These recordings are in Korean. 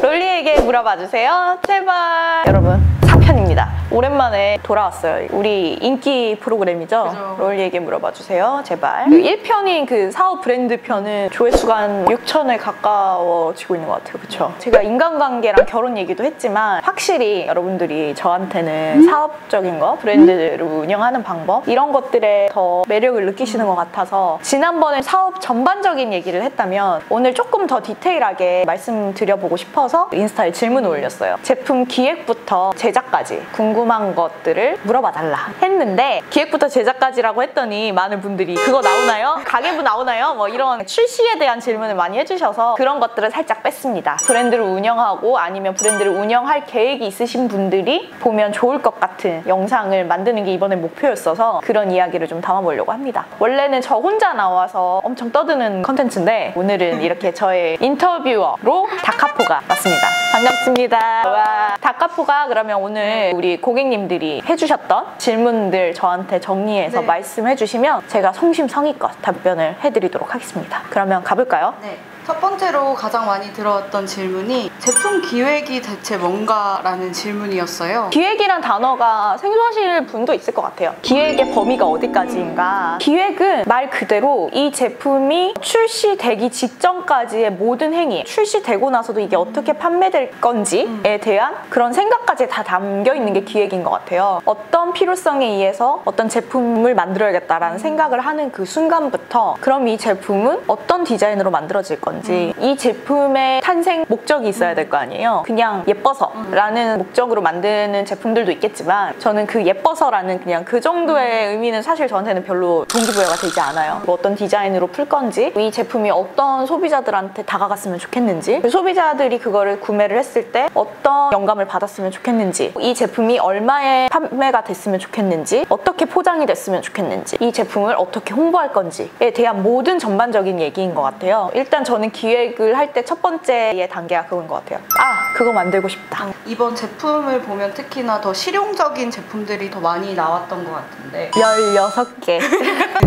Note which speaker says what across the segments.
Speaker 1: 롤리에게 물어봐주세요. 제발. 여러분, 4편입니다. 오랜만에 돌아왔어요. 우리 인기 프로그램이죠.
Speaker 2: 그죠.
Speaker 1: 롤리에게 물어봐주세요. 제발. 1편인 그 사업 브랜드 편은 조회수가 한 6천에 가까워지고 있는 것 같아요. 그쵸? 제가 인간관계랑 결혼 얘기도 했지만 확실히 여러분들이 저한테는 사업적인 거, 브랜드를 운영하는 방법 이런 것들에 더 매력을 느끼시는 것 같아서 지난번에 사업 전반적인 얘기를 했다면 오늘 조금 더 디테일하게 말씀드려보고 싶어서 인스타에 질문을 올렸어요. 제품 기획부터 제작까지 궁금한 것들을 물어봐달라 했는데 기획부터 제작까지라고 했더니 많은 분들이 그거 나오나요? 가계부 나오나요? 뭐 이런 출시에 대한 질문을 많이 해주셔서 그런 것들을 살짝 뺐습니다. 브랜드를 운영하고 아니면 브랜드를 운영할 계획이 있으신 분들이 보면 좋을 것 같은 영상을 만드는 게 이번에 목표였어서 그런 이야기를 좀 담아보려고 합니다. 원래는 저 혼자 나와서 엄청 떠드는 컨텐츠인데 오늘은 이렇게 저의 인터뷰어로 다카포가 왔습니다. 반갑습니다. 와, 다카포가 그러면 오늘 우리 고객님들이 해주셨던 질문들 저한테 정리해서 말씀해주시면 제가 성심성의껏 답변을 해드리도록 하겠습니다. 그러면 가볼까요?
Speaker 2: 네. 첫 번째로 가장 많이 들어왔던 질문이 제품 기획이 대체 뭔가라는 질문이었어요.
Speaker 1: 기획이란 단어가 생소하실 분도 있을 것 같아요. 기획의 범위가 어디까지인가? 기획은 말 그대로 이 제품이 출시되기 직전까지의 모든 행위, 출시되고 나서도 이게 어떻게 판매될 건지에 대한 그런 생각까지 다 담겨 있는 게 기획인 것 같아요. 어떤 필요성에 의해서 어떤 제품을 만들어야겠다라는 생각을 하는 그 순간부터 그럼 이 제품은 어떤 디자인으로 만들어질 건지 이 제품의 탄생 목적이 있어야 될 거 아니에요. 그냥 예뻐서 라는 목적으로 만드는 제품들도 있겠지만 저는 그 예뻐서라는 그냥 그 정도의 의미는 사실 저한테는 별로 동기부여가 되지 않아요. 뭐 어떤 디자인으로 풀 건지 이 제품이 어떤 소비자들한테 다가갔으면 좋겠는지 그 소비자들이 그거를 구매를 했을 때 어떤 영감을 받았으면 좋겠는지 이 제품이 얼마에 판매가 됐으면 좋겠는지 어떻게 포장이 됐으면 좋겠는지 이 제품을 어떻게 홍보할 건지에 대한 모든 전반적인 얘기인 것 같아요. 일단 저는 기획을 할 때 첫 번째의 단계가 그건 것 같아요. 아, 그거 만들고 싶다.
Speaker 2: 이번 제품을 보면 특히나 더 실용적인 제품들이 더 많이 나왔던 것 같은데
Speaker 1: 16개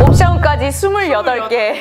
Speaker 1: 옵션까지 28개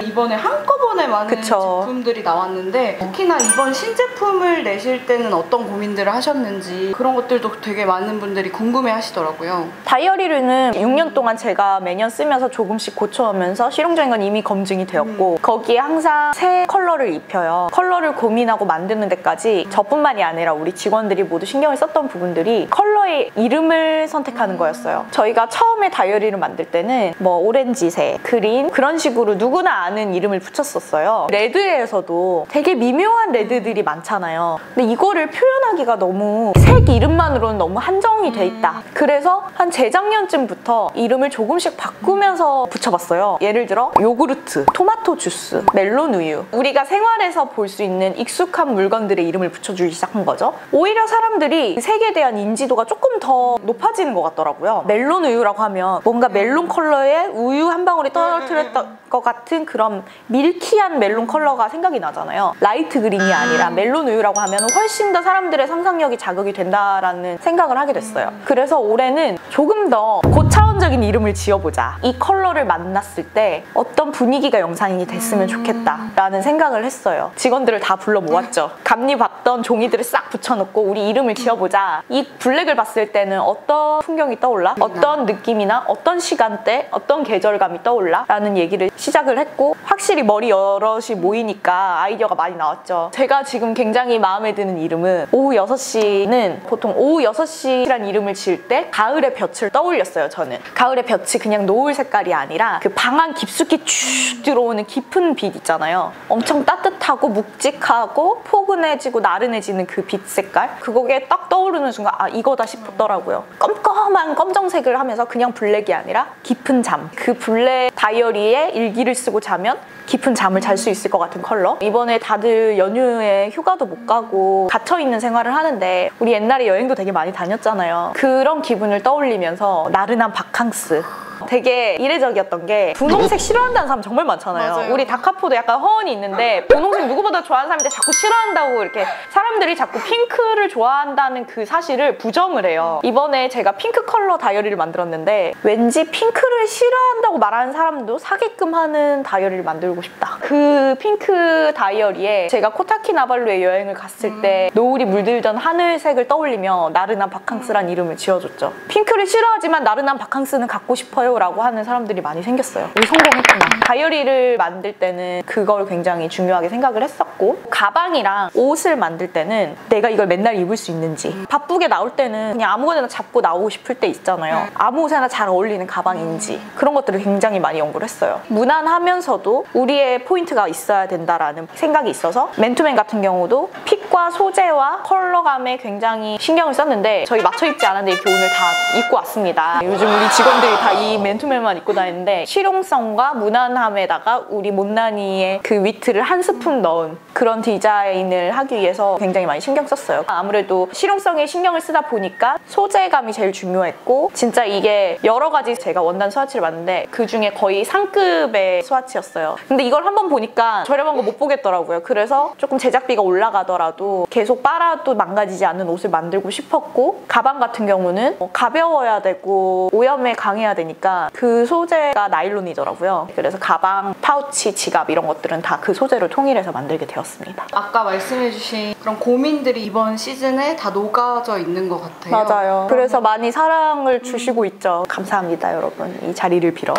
Speaker 2: 이번에 한꺼번에 많은
Speaker 1: 그쵸.
Speaker 2: 제품들이 나왔는데 특히나 이번 신제품을 내실 때는 어떤 고민들을 하셨는지 그런 것들도 되게 많은 분들이 궁금해 하시더라고요.
Speaker 1: 다이어리류는 6년 동안 제가 매년 쓰면서 조금씩 고쳐오면서 실용적인 건 이미 검증이 되었고 거기에 항상 새 컬러를 입혀요. 컬러를 고민하고 만드는 데까지 저뿐만이 아니라 우리 직원들이 모두 신경을 썼던 부분들이 컬러의 이름을 선택하는 거였어요. 저희가 처음에 다이어리를 만들 때는 뭐 오렌지색, 그린 그런 식으로 누구나 아는 이름을 붙였었어요. 레드에서도 되게 미묘한 레드들이 많잖아요. 근데 이거를 표현하기가 너무 색 이름만으로는 너무 한정이 돼 있다. 그래서 한 재작년쯤부터 이름을 조금씩 바꾸면서 붙여봤어요. 예를 들어 요구르트, 토마토 주스, 멜론 우유 우리가 생활에서 볼 수 있는 익숙한 물건들의 이름을 붙여주기 시작한 거죠. 오히려 사람들이 색에 대한 인지도가 조금 더 높아지는 것 같더라고요. 멜론 우유라고 하면 뭔가 멜론 컬러에 우유 한 방울이 떨어뜨렸던 것 같은 그런 밀키한 멜론 컬러가 생각이 나잖아요. 라이트 그린이 아니라 멜론 우유라고 하면 훨씬 더 사람들의 상상력이 자극이 된다라는 생각을 하게 됐어요. 그래서 올해는 조금 더 고차원적인 이름을 지어보자. 이 컬러를 만났을 때 어떤 분위기가 영상이 됐으면 좋겠다라는 생각을 했어요. 직원들을 다 불러 모았죠. 감리 받던 종이들을 싹 붙여놓고 우리 이름을 지어보자. 이 블랙을 봤을 때는 어떤 풍경이 떠올라? 어떤 느낌이나 어떤 시간대, 어떤 계절감이 떠올라? 라는 얘기를 시작을 했고 확실히 머리 여럿이 모이니까 아이디어가 많이 나왔죠. 제가 지금 굉장히 마음에 드는 이름은 오후 6시는 보통 오후 6시라는 이름을 지을 때 가을의 볕을 떠올렸어요. 저는 가을의 볕이 그냥 노을 색깔이 아니라 그 방 안 깊숙이 쭉 들어오는 깊은 빛 있잖아요. 엄청 따뜻하고 묵직하고 포근해지고 나른해지는 그 빛 색깔 그거에 딱 떠오르는 순간 아 이거다 싶더라고요. 껌껌한 검정색을 하면서 그냥 블랙이 아니라 깊은 잠 그 블랙 다이어리에 일기를 쓰고 자면 깊은 잠을 잘 수 있을 것 같은 컬러. 이번에 다들 연휴에 휴가도 못 가고 갇혀있는 생활을 하는데 우리 옛날에 여행도 되게 많이 다녔잖아요. 그런 기분을 떠올리면서 나른한 바캉스 되게 이례적이었던 게 분홍색 싫어한다는 사람 정말 많잖아요.
Speaker 2: 맞아요.
Speaker 1: 우리 다카포도 약간 허언이 있는데 분홍색 누구보다 좋아하는 사람인데 자꾸 싫어한다고 이렇게 사람들이 자꾸 핑크를 좋아한다는 그 사실을 부정을 해요. 이번에 제가 핑크 컬러 다이어리를 만들었는데 왠지 핑크를 싫어한다고 말하는 사람도 사게끔 하는 다이어리를 만들고 싶다. 그 핑크 다이어리에 제가 코타키나발루에 여행을 갔을 때 노을이 물들던 하늘색을 떠올리며 나르난 바캉스란 이름을 지어줬죠. 핑크를 싫어하지만 나르난 바캉스는 갖고 싶어요 라고 하는 사람들이 많이 생겼어요. 우리 성공했구나. 다이어리를 만들 때는 그걸 굉장히 중요하게 생각을 했었고, 가방이랑 옷을 만들 때는 내가 이걸 맨날 입을 수 있는지, 바쁘게 나올 때는 그냥 아무거나 잡고 나오고 싶을 때 있잖아요. 아무 옷에나 잘 어울리는 가방인지 그런 것들을 굉장히 많이 연구를 했어요. 무난하면서도 우리의 포인트가 있어야 된다라는 생각이 있어서 맨투맨 같은 경우도 핏과 소재와 컬러감에 굉장히 신경을 썼는데 저희 맞춰 입지 않았는데 이렇게 오늘 다 입고 왔습니다. 요즘 우리 직원들이 다 이 맨투맨만 입고 다니는데 실용성과 무난함에다가 우리 못난이의 그 위트를 한 스푼 넣은 그런 디자인을 하기 위해서 굉장히 많이 신경 썼어요. 아무래도 실용성에 신경을 쓰다 보니까 소재감이 제일 중요했고, 진짜 이게 여러 가지 제가 원단 스와치를 봤는데 그 중에 거의 상급의 스와치였어요. 근데 이걸 한번 보니까 저렴한 거 못 보겠더라고요. 그래서 조금 제작비가 올라가더라도 계속 빨아도 망가지지 않는 옷을 만들고 싶었고, 가방 같은 경우는 가벼워야 되고 오염에 강해야 되니까 그 소재가 나일론이더라고요. 그래서 가방, 파우치, 지갑 이런 것들은 다 그 소재로 통일해서 만들게 되었습니다.
Speaker 2: 아까 말씀해주신 그런 고민들이 이번 시즌에 다 녹아져 있는 것 같아요.
Speaker 1: 맞아요. 그래서 많이 사랑을 주시고 있죠. 감사합니다, 여러분. 이 자리를 빌어.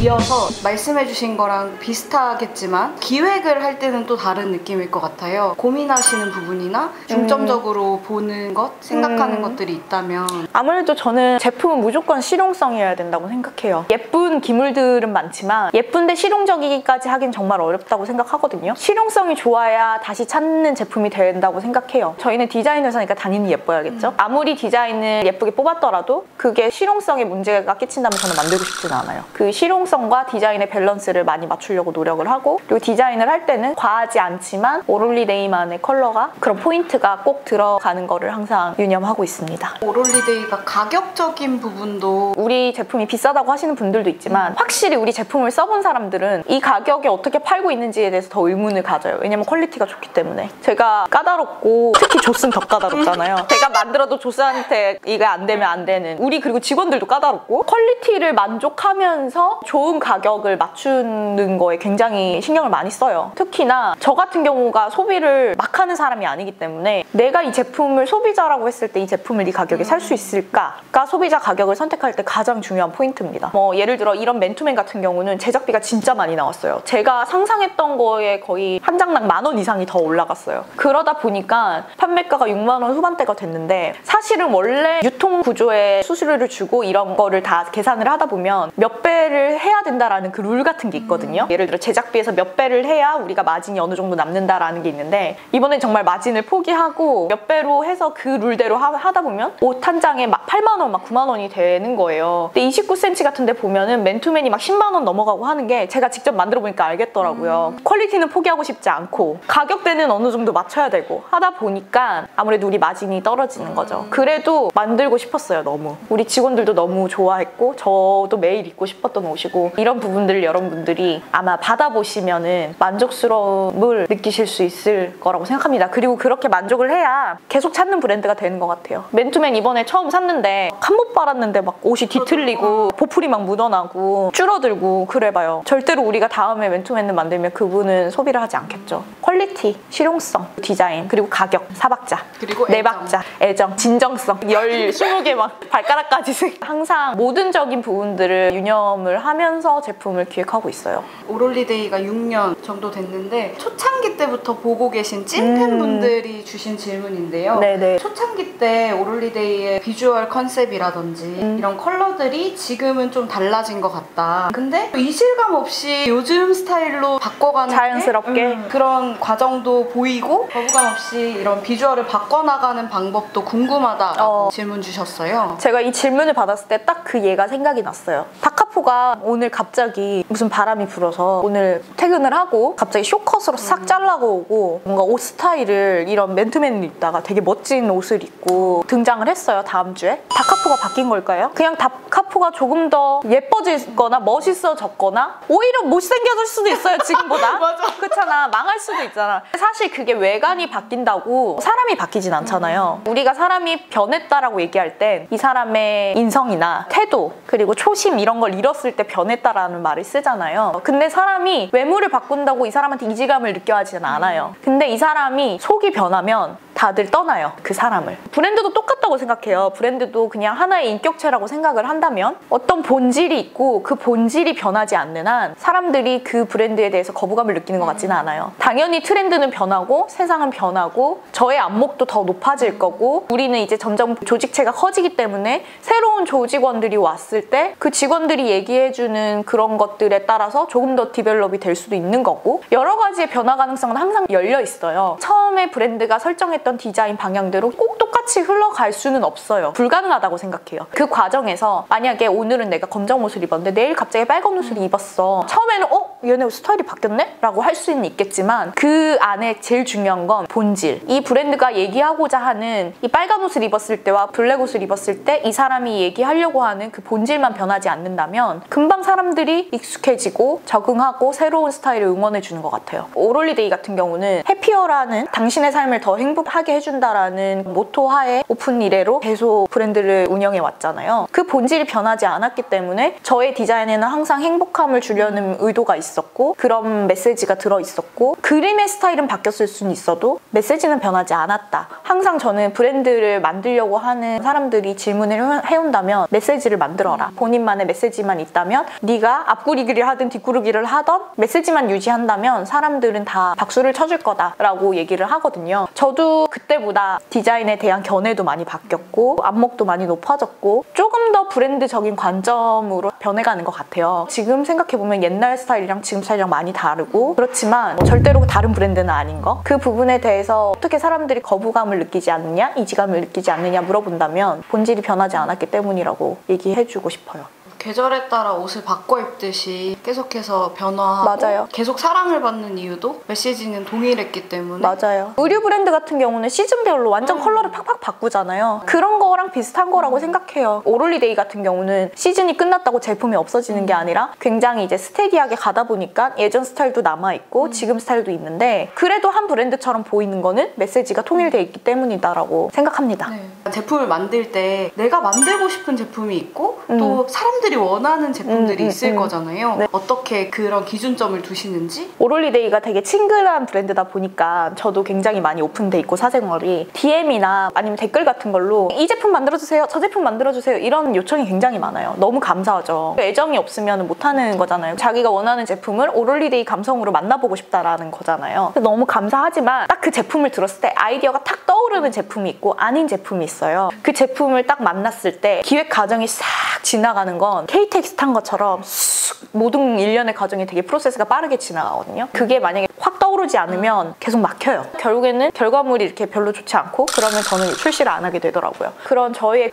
Speaker 2: 이어서 말씀해주신 거랑 비슷하겠지만 기획을 할 때는 또 다른 느낌일 것 같아요. 고민하시는 부분이나 중점적으로 보는 것, 생각하는 것들이 있다면.
Speaker 1: 아무래도 저는 제품은 무조건 실용성이어야 된다고 생각해요. 예쁜 기물들은 많지만 예쁜데 실용적이기까지 하긴 정말 어렵다고 생각하거든요. 실용성이 좋아야 다시 찾는 제품이 된다고 생각해요. 저희는 디자인 회사니까 당연히 예뻐야겠죠. 아무리 디자인을 예쁘게 뽑았더라도 그게 실용성에 문제가 끼친다면 저는 만들고 싶지는 않아요. 그 실용성과 디자인의 밸런스를 많이 맞추려고 노력을 하고, 그리고 디자인을 할 때는 과하지 않지만 오롤리데이만의 컬러가, 그런 포인트가 꼭 들어가는 거를 항상 유념하고 있습니다.
Speaker 2: 오롤리데이가 가격적인 부분도
Speaker 1: 우리 제품이 비싸다고 하시는 분들도 있지만 확실히 우리 제품을 써본 사람들은 이 가격에 어떻게 팔고 있는지에 대해서 더 의문을 가져요. 왜냐면 퀄리티가 좋기 때문에. 제가 까다롭고 특히 조스는 더 까다롭잖아요. 제가 만들어도 조스한테 이게 안 되면 안 되는, 우리 그리고 직원들도 까다롭고, 퀄리티를 만족하면서 좋은 가격을 맞추는 거에 굉장히 신경을 많이 써요. 특히나 저 같은 경우가 소비를 막 하는 사람이 아니기 때문에 내가 이 제품을 소비자라고 했을 때 이 제품을 이 가격에 살 수 있을까가 소비자 가격을 선택할 때 가장 중요한 포인트입니다. 예를 들어 이런 맨투맨 같은 경우는 제작비가 진짜 많이 나왔어요. 제가 상상했던 거에 거의 한 장당 10,000원 이상이 더 올라갔어요. 그러다 보니까 판매가가 6만 원 후반대가 됐는데, 사실은 원래 유통 구조에 수수료를 주고 이런 거를 다 계산을 하다 보면 몇 배를 해야 된다라는 그 룰 같은 게 있거든요. 예를 들어 제작비에서 몇 배를 해야 우리가 마진이 어느 정도 남는다라는 게 있는데, 이번엔 정말 마진을 포기하고 몇 배로 해서 그 룰대로 하다 보면 옷 한 장에 막 8만 원, 막 9만 원이 되는 거예요. 근데 29cm 같은 데 보면은 맨투맨이 막 10만 원 넘어가고 하는 게 제가 직접 만들어 보니까 알겠더라고요. 퀄리티는 포기하고 싶지 않고 가격대는 어느 정도 맞춰야 되고 하다 보니까 아무래도 우리 마진이 떨어지는 거죠. 그래도 만들고 싶었어요, 너무. 우리 직원들도 너무 좋아했고 저도 매일 입고 싶었던 옷이고, 이런 부분들을 여러분들이 아마 받아보시면은 만족스러움을 느끼실 수 있을 거라고 생각합니다. 그리고 그렇게 만족을 해야 계속 찾는 브랜드가 되는 것 같아요. 맨투맨 이번에 처음 샀는데 한 번 빨았는데 막 옷이 뒤틀리고 보풀이 막 묻어나고 줄어들고 그래봐요. 절대로 우리가 다음에 맨투맨을 만들면 그분은 소비를 하지 않겠죠. 퀄리티, 실용성, 디자인, 그리고 가격, 4박자,
Speaker 2: 그리고
Speaker 1: 네 박자, 애정, 진정성, 20개 막 발가락까지 항상 모든적인 부분들을 유념을 하면서 제품을 기획하고 있어요.
Speaker 2: 오롤리데이가 6년 정도 됐는데 초창기 때부터 보고 계신 찐팬분들이 주신 질문인데요.
Speaker 1: 네네.
Speaker 2: 초창기 때 오롤리데이의 비주얼 컨셉이라든지 이런 컬러들이 지금은 좀 달라진 것 같다. 근데 이질감 없이 요즘 스타일로 바꿔가는
Speaker 1: 자연스럽게
Speaker 2: 게 그런 과정도 보이고 거부감 없이 이런 비주얼을 바꿔나가는 방법도 궁금하다라고 질문 주셨어요.
Speaker 1: 제가 이 질문을 받았을 때 딱 그 예가 생각이 났어요. 다카포 다카포가 오늘 갑자기 무슨 바람이 불어서 오늘 퇴근을 하고 갑자기 쇼컷으로 싹 잘라고 오고 뭔가 옷 스타일을 이런 맨투맨을 입다가 되게 멋진 옷을 입고 등장을 했어요. 다음 주에. 다카포가 바뀐 걸까요? 그냥 다카포가 조금 더 예뻐지거나 멋있어졌거나 오히려 못생겨질 수도 있어요. 지금보다.
Speaker 2: 맞아.
Speaker 1: 그렇잖아. 망할 수도 있잖아. 사실 그게 외관이 바뀐다고 사람이 바뀌진 않잖아요. 우리가 사람이 변했다라고 얘기할 땐 이 사람의 인성이나 태도 그리고 초심 이런 걸 잃었을 때 변했다라는 말을 쓰잖아요. 근데 사람이 외모를 바꾼다고 이 사람한테 이질감을 느껴 하지는 않아요. 근데 이 사람이 속이 변하면 다들 떠나요. 그 사람을. 브랜드도 똑같다고 생각해요. 브랜드도 그냥 하나의 인격체라고 생각을 한다면 어떤 본질이 있고 그 본질이 변하지 않는 한 사람들이 그 브랜드에 대해서 거부감을 느끼는 것 같지는 않아요. 당연히 트렌드는 변하고 세상은 변하고 저의 안목도 더 높아질 거고 우리는 이제 점점 조직체가 커지기 때문에 새로운 조직원들이 왔을 때 그 직원들이 얘기해주는 그런 것들에 따라서 조금 더 디벨롭이 될 수도 있는 거고 여러 가지의 변화 가능성은 항상 열려 있어요. 처음에 브랜드가 설정했던 디자인 방향대로 꼭 똑같이 흘러갈 수는 없어요. 불가능하다고 생각해요. 그 과정에서 만약에 오늘은 내가 검정 옷을 입었는데 내일 갑자기 빨간 옷을 입었어. 처음에는 얘네 스타일이 바뀌었네? 라고 할 수는 있겠지만 그 안에 제일 중요한 건 본질. 이 브랜드가 얘기하고자 하는 이 빨간 옷을 입었을 때와 블랙 옷을 입었을 때 이 사람이 얘기하려고 하는 그 본질만 변하지 않는다면 금방 사람들이 익숙해지고 적응하고 새로운 스타일을 응원해주는 것 같아요. 오롤리데이 같은 경우는 해피어라는 당신의 삶을 더 행복하게 해준다라는 모토 하에 오픈 이래로 계속 브랜드를 운영해 왔잖아요. 그 본질이 변하지 않았기 때문에 저의 디자인에는 항상 행복함을 주려는 의도가 있었고 그런 메시지가 들어있었고 그림의 스타일은 바뀌었을 수는 있어도 메시지는 변하지 않았다. 항상 저는 브랜드를 만들려고 하는 사람들이 질문을 해온다면 메시지를 만들어라. 본인만의 메시지만 있다면 네가 앞구르기를 하든 뒷구르기를 하던 메시지만 유지한다면 사람들은 다 박수를 쳐줄 거다라고 얘기를 하거든요. 저도 그때보다 디자인에 대한 견해도 많이 바뀌었고 안목도 많이 높아졌고 조금 더 브랜드적인 관점으로 변해가는 것 같아요. 지금 생각해보면 옛날 스타일이랑 지금 스타일이랑 많이 다르고 그렇지만 절대로 다른 브랜드는 아닌 거. 그 부분에 대해서 어떻게 사람들이 거부감을 느끼지 않느냐 이지감을 느끼지 않느냐 물어본다면 본질이 변하지 않았기 때문이라고 얘기해주고 싶어요.
Speaker 2: 계절에 따라 옷을 바꿔 입듯이 계속해서 변화하고
Speaker 1: 맞아요.
Speaker 2: 계속 사랑을 받는 이유도 메시지는 동일했기 때문에
Speaker 1: 맞아요. 의류 브랜드 같은 경우는 시즌별로 완전 컬러를 팍팍 바꾸잖아요. 그런 거랑 비슷한 거라고 생각해요. 오롤리데이 같은 경우는 시즌이 끝났다고 제품이 없어지는 게 아니라 굉장히 이제 스테디하게 가다 보니까 예전 스타일도 남아있고 지금 스타일도 있는데 그래도 한 브랜드처럼 보이는 거는 메시지가 통일돼 있기 때문이다라고 생각합니다.
Speaker 2: 네. 제품을 만들 때 내가 만들고 싶은 제품이 있고 또 사람들이 원하는 제품들이 있을 거잖아요.
Speaker 1: 네.
Speaker 2: 어떻게 그런 기준점을 두시는지?
Speaker 1: 오롤리데이가 되게 친근한 브랜드다 보니까 저도 굉장히 많이 오픈돼 있고 사생활이 DM이나 아니면 댓글 같은 걸로 이 제품 만들어주세요, 저 제품 만들어주세요 이런 요청이 굉장히 많아요. 너무 감사하죠. 애정이 없으면 못하는 거잖아요. 자기가 원하는 제품을 오롤리데이 감성으로 만나보고 싶다라는 거잖아요. 너무 감사하지만 딱 그 제품을 들었을 때 아이디어가 탁 떠오르는 제품이 있고 아닌 제품이 있어요. 그 제품을 딱 만났을 때 기획 과정이 싹 지나가는 건 KTX 탄 것처럼 쑥 모든 일련의 과정이 되게 프로세스가 빠르게 지나가거든요. 그게 만약에 확 떠오르지 않으면 계속 막혀요. 결국에는 결과물이 이렇게 별로 좋지 않고 그러면 저는 출시를 안 하게 되더라고요. 그런 저의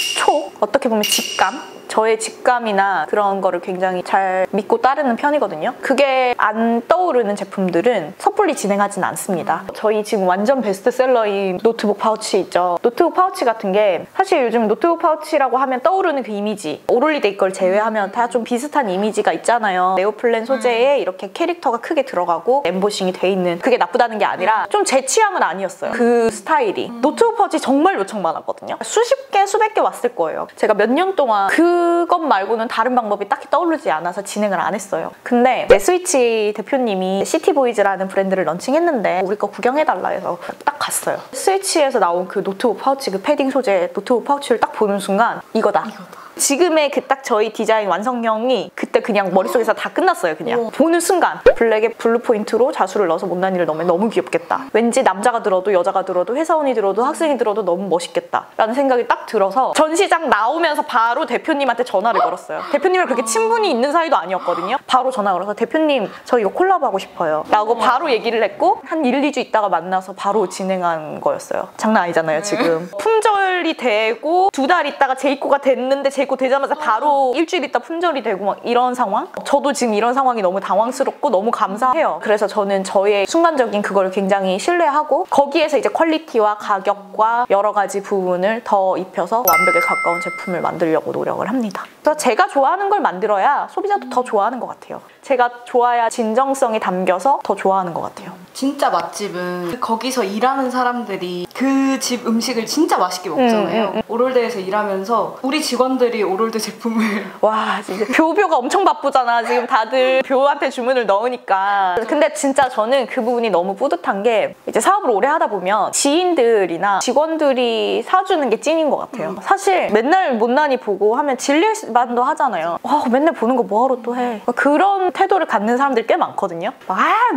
Speaker 1: 어떻게 보면 저의 직감이나 그런 거를 굉장히 잘 믿고 따르는 편이거든요. 그게 안 떠오르는 제품들은 섣불리 진행하진 않습니다. 저희 지금 완전 베스트셀러인 노트북 파우치 있죠. 노트북 파우치 같은 게 사실 요즘 노트북 파우치라고 하면 떠오르는 그 이미지 오롤리데이 걸 제외하면 다 좀 비슷한 이미지가 있잖아요. 네오플랜 소재에 이렇게 캐릭터가 크게 들어가고 엠보싱이 돼 있는 그게 나쁘다는 게 아니라 좀 제 취향은 아니었어요. 그 스타일이. 노트북 파우치 정말 요청 많았거든요. 수십 개 수백 개 왔을 거예요. 제가 몇 년 동안 그것 말고는 다른 방법이 딱히 떠오르지 않아서 진행을 안 했어요. 근데 스위치 대표님이 시티보이즈라는 브랜드를 런칭했는데 우리 거 구경해달라 해서 딱 갔어요. 스위치에서 나온 그 노트북 파우치, 그 패딩 소재 노트북 파우치를 딱 보는 순간 이거다. 지금의 그 딱 저희 디자인 완성형이 그때 그냥 머릿속에서 다 끝났어요. 그냥 보는 순간 블랙에 블루 포인트로 자수를 넣어서 못난이를 넣으면 너무 귀엽겠다. 왠지 남자가 들어도 여자가 들어도 회사원이 들어도 학생이 들어도 너무 멋있겠다 라는 생각이 딱 들어서 전시장 나오면서 바로 대표님한테 전화를 걸었어요. 대표님을 그렇게 친분이 있는 사이도 아니었거든요. 바로 전화 걸어서 대표님 저 이거 콜라보 하고 싶어요 라고 바로 얘기를 했고 한 1, 2주 있다가 만나서 바로 진행한 거였어요. 장난 아니잖아요. 지금 품절이 되고 2달 있다가 재입고가 됐는데 재입고 입고 되자마자 바로 일주일 있다 품절이 되고 막 이런 상황? 저도 지금 이런 상황이 너무 당황스럽고 너무 감사해요. 그래서 저는 저의 순간적인 그걸 굉장히 신뢰하고 거기에서 이제 퀄리티와 가격과 여러 가지 부분을 더 입혀서 완벽에 가까운 제품을 만들려고 노력을 합니다. 그래서 제가 좋아하는 걸 만들어야 소비자도 더 좋아하는 것 같아요. 제가 좋아야 진정성이 담겨서 더 좋아하는 것 같아요.
Speaker 2: 진짜 맛집은 거기서 일하는 사람들이 그 집 음식을 진짜 맛있게 먹잖아요. 오롤드에서 일하면서 우리 직원들이 오롤드 제품을
Speaker 1: 와 진짜 뷰가 엄청 바쁘잖아. 지금 다들 뷰한테 주문을 넣으니까. 근데 진짜 저는 그 부분이 너무 뿌듯한 게 이제 사업을 오래 하다 보면 지인들이나 직원들이 사주는 게 찐인 것 같아요. 사실 맨날 못난이 보고 하면 질릴 만도 하잖아요. 와 맨날 보는 거 뭐하러 또 해. 그런 태도를 갖는 사람들이 꽤 많거든요.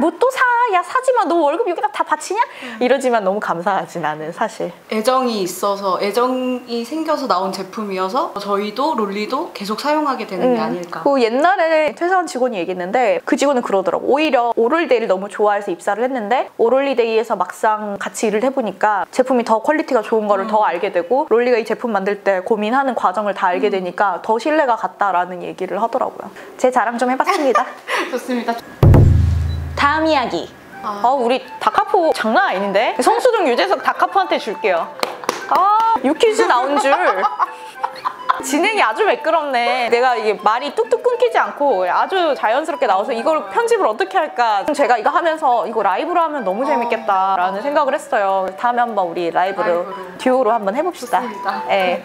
Speaker 1: 뭐 또 사. 야 사지 마. 너 월급 여기다 다 바치냐? 이러지만 너무 감사하지 나는 사실.
Speaker 2: 애정이 있어서 애정이 생겨서 나온 제품이어서 저희도 롤리도 계속 사용하게 되는 게 아닐까.
Speaker 1: 그 옛날에 퇴사한 직원이 얘기했는데 그 직원은 그러더라고. 오히려 오롤데이를 너무 좋아해서 입사를 했는데 오롤리데이에서 막상 같이 일을 해보니까 제품이 더 퀄리티가 좋은 거를 더 알게 되고 롤리가 이 제품 만들 때 고민하는 과정을 다 알게 되니까 더 신뢰가 갔다라는 얘기를 하더라고요. 제 자랑 좀 해봤습니다.
Speaker 2: 좋습니다.
Speaker 1: 다음 이야기. 우리 다카포 장난 아닌데? 성수동 유재석 다카포한테 줄게요. 유퀴즈 나온 줄. 진행이 아주 매끄럽네. 내가 이게 말이 뚝뚝 끊기지 않고 아주 자연스럽게 나와서 이걸 편집을 어떻게 할까. 제가 이거 하면서 이거 라이브로 하면 너무 재밌겠다라는 생각을 했어요. 다음에 한번 우리 라이브로 듀오로 한번 해봅시다.
Speaker 2: 좋습니다.
Speaker 1: 네.